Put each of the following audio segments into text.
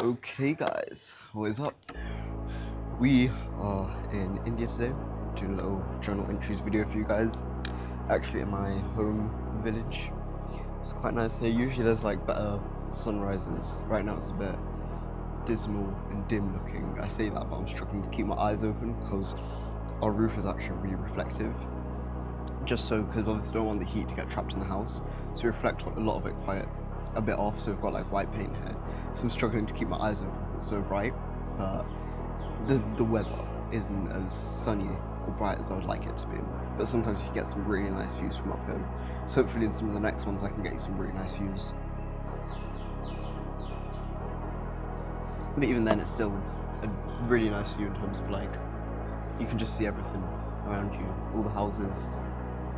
Okay guys, what is up? We are in India today, doing a little journal entries video for you guys. Actually in my home village. It's quite nice here. Usually there's like better sunrises. Right now it's a bit dismal and dim looking. I say that, but I'm struggling to keep my eyes open because our roof is actually really reflective. Just so, because obviously I don't want the heat to get trapped in the house, so we reflect a lot of it quite a bit off, so we've got like white paint here. So I'm struggling to keep my eyes open because it's so bright, but the weather isn't as sunny or bright as I would like it to be. But sometimes you can get some really nice views from up here. So hopefully in some of the next ones I can get you some really nice views. But even then it's still a really nice view in terms of like, you can just see everything around you, all the houses,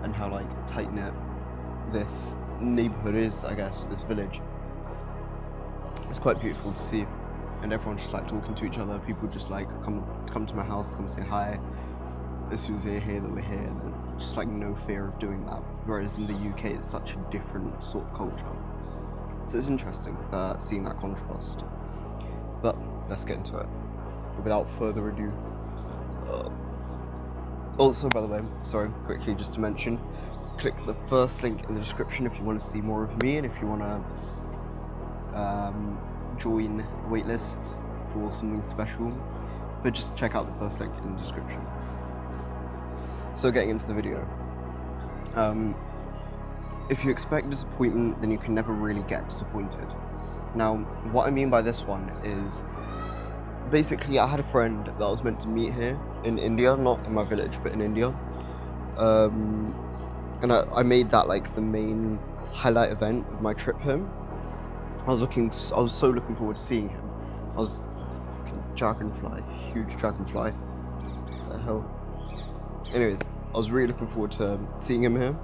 and how like tight-knit this neighborhood is, I guess, this village. It's quite beautiful to see, and everyone's just like talking to each other. People just like come to my house, come say hi as soon as they hear that we're here, and just like no fear of doing that. Whereas in the UK it's such a different sort of culture, so it's interesting seeing that contrast. But let's get into it without further ado. Also, by the way, sorry, quickly just to mention, click the first link in the description if you want to see more of me and if you want to join waitlists for something special, but just check out the first link in the description. So getting into the video, if you expect disappointment, then you can never really get disappointed. Now, what I mean by this one is, basically I had a friend that I was meant to meet here in India, not in my village, but in India. And I made that like the main highlight event of my trip home. I was so looking forward to seeing him. I was fucking dragonfly, huge dragonfly. What the hell? Anyways, I was really looking forward to seeing him here.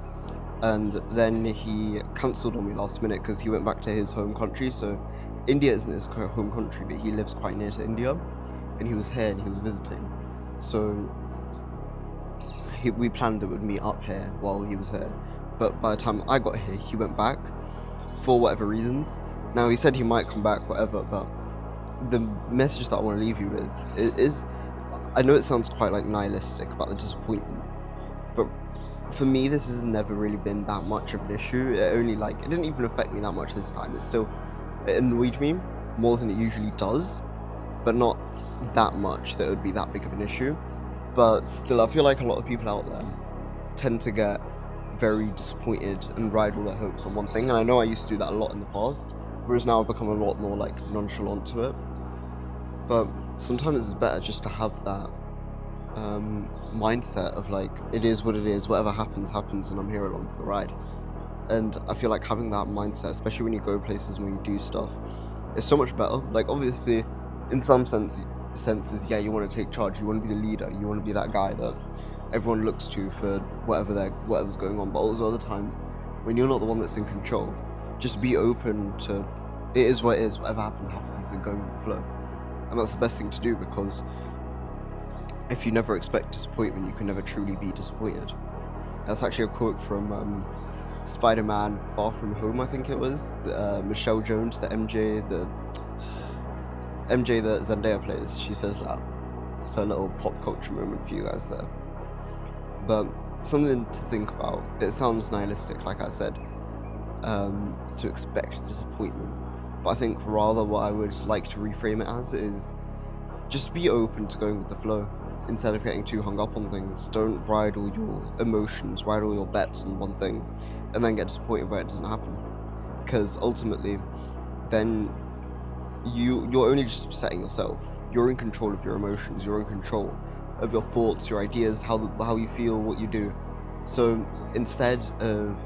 And then he cancelled on me last minute because he went back to his home country. So India isn't his home country, but he lives quite near to India. And he was here and he was visiting. So we planned that we'd meet up here while he was here, but by the time I got here he went back for whatever reasons. Now he said he might come back, whatever, but the message that I want to leave you with is, I know it sounds quite like nihilistic about the disappointment, but for me this has never really been that much of an issue. It didn't even affect me that much this time. It annoyed me more than it usually does, but not that much that it would be that big of an issue. But still, I feel like a lot of people out there tend to get very disappointed and ride all their hopes on one thing. And I know I used to do that a lot in the past, whereas now I've become a lot more like nonchalant to it. But sometimes it's better just to have that mindset of like, it is what it is, whatever happens, happens, and I'm here along for the ride. And I feel like having that mindset, especially when you go places, when you do stuff, is so much better. Like obviously, in some senses, yeah, you want to take charge, you want to be the leader, you want to be that guy that everyone looks to for whatever's going on. But also other times, when you're not the one that's in control, just be open to, it is what it is, whatever happens, happens, and go with the flow. And that's the best thing to do, because if you never expect disappointment, you can never truly be disappointed. That's actually a quote from Spider-Man Far From Home, I think it was. Michelle Jones, the MJ that Zendaya plays, she says that. It's a little pop culture moment for you guys there. But something to think about. It sounds nihilistic, like I said, to expect disappointment. But I think rather what I would like to reframe it as is, just be open to going with the flow, instead of getting too hung up on things. Don't ride all your emotions, ride all your bets on one thing, and then get disappointed when it doesn't happen. Because ultimately, then you're only just upsetting yourself. You're in control of your emotions, you're in control of your thoughts, your ideas, how you feel, what you do. So instead of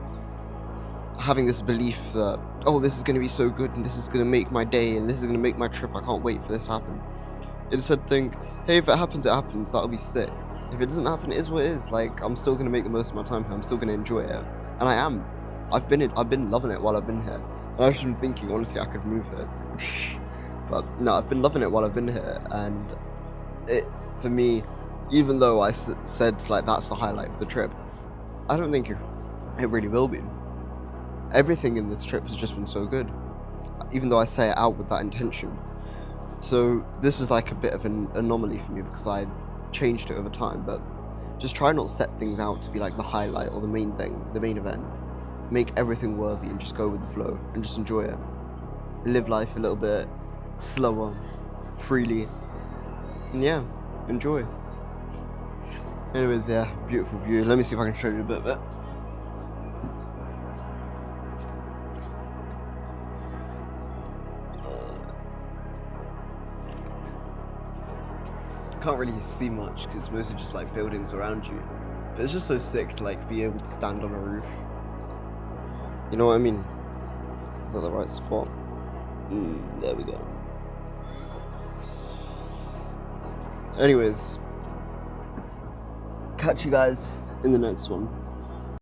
having this belief that, oh, this is going to be so good and this is going to make my day and this is going to make my trip, I can't wait for this to happen, instead think, hey, if it happens, that'll be sick. If it doesn't happen, it is what it is. Like, I'm still going to make the most of my time here, I'm still going to enjoy it. And I am. I've been loving it while I've been here. And I've just been thinking, honestly, I could move here. But no, I've been loving it while I've been here, and for me, even though I said like that's the highlight of the trip, I don't think it really will be. Everything in this trip has just been so good, even though I say it out with that intention. So this was like a bit of an anomaly for me because I changed it over time, but just try not to set things out to be like the highlight or the main thing, the main event. Make everything worthy and just go with the flow and just enjoy it. Live life a little bit slower, freely, and yeah, enjoy. Anyways, yeah, beautiful view. Let me see if I can show you a bit of it. Can't really see much because it's mostly just like buildings around you, but it's just so sick to like be able to stand on a roof. You know what I mean? Is that the right spot? There we go. Anyways, catch you guys in the next one.